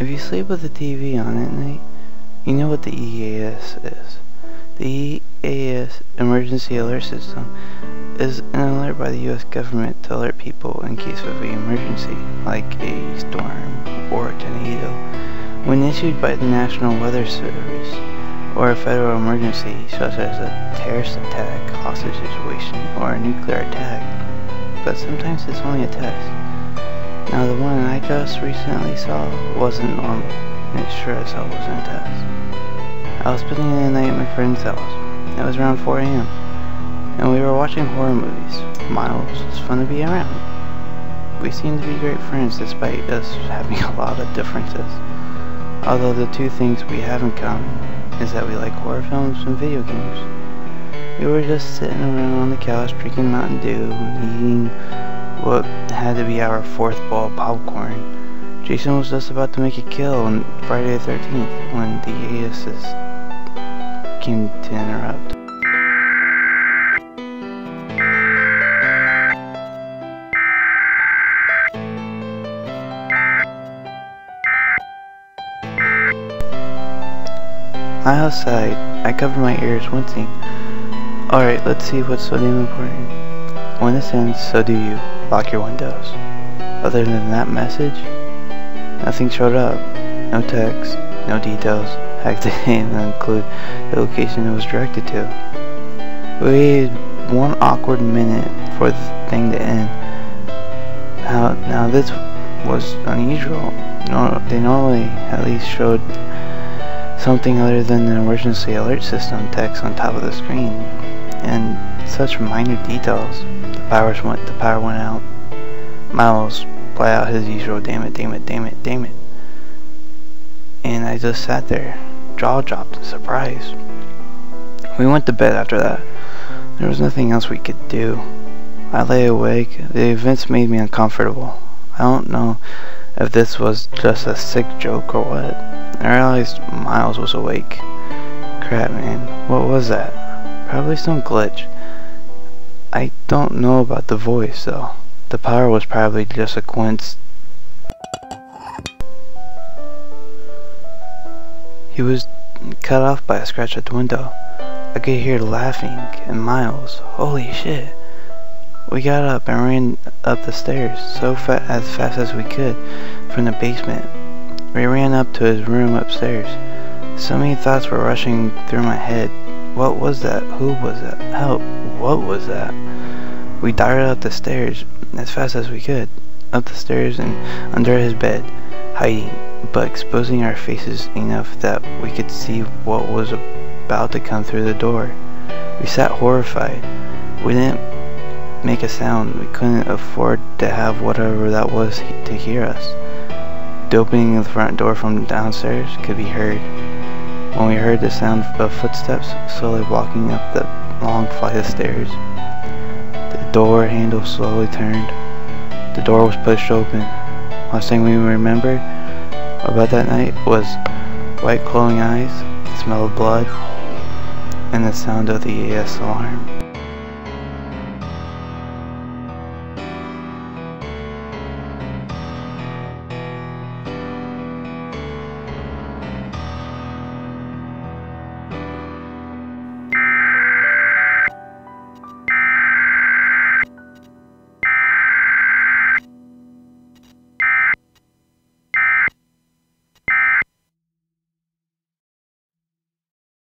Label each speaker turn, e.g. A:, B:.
A: If you sleep with the TV on at night, you know what the EAS is. The EAS Emergency Alert System is an alert by the U.S. government to alert people in case of an emergency, like a storm or a tornado. When issued by the National Weather Service, or a federal emergency such as a terrorist attack, hostage situation, or a nuclear attack, but sometimes it's only a test. Now the one I just recently saw wasn't normal, and it sure as hell wasn't a test. I was spending the night at my friend's house. It was around 4 a.m. and we were watching horror movies. Miles was fun to be around. We seemed to be great friends despite us having a lot of differences. Although the two things we have in common is that we like horror films and video games. We were just sitting around on the couch drinking Mountain Dew and eating what had to be our fourth bowl of popcorn. Jason was just about to make a kill on Friday the 13th when the ASS came to interrupt. I outside, I cover my ears, wincing. Alright, let's see what's so damn important. When this ends, so do you. Lock your windows. Other than that message, nothing showed up. No text, no details. Heck, they didn't even include the location it was directed to. We waited 1 awkward minute for the thing to end. Now this was unusual. They normally at least showed something other than the emergency alert system text on top of the screen, and such minor details. The power went out. Miles let out his usual damn it, damn it, damn it, damn it. And I just sat there, jaw dropped in surprise. We went to bed after that. There was nothing else we could do. I lay awake. The events made me uncomfortable. I don't know if this was just a sick joke or what. I realized Miles was awake. Crap, man. What was that? Probably some glitch. I don't know about the voice, though. The power was probably just a coincidence. He was cut off by a scratch at the window. I could hear laughing and Miles. Holy shit. We got up and ran up the stairs as fast as we could from the basement. We ran up to his room upstairs. So many thoughts were rushing through my head. What was that? Who was that? Help! What was that? We darted up the stairs as fast as we could. Up the stairs and under his bed, hiding, but exposing our faces enough that we could see what was about to come through the door. We sat horrified. We didn't make a sound. We couldn't afford to have whatever that was to hear us. The opening of the front door from downstairs could be heard. When we heard the sound of footsteps slowly walking up the long flight of stairs, the door handle slowly turned. The door was pushed open. Last thing we remembered about that night was white glowing eyes, the smell of blood, and the sound of the EAS alarm.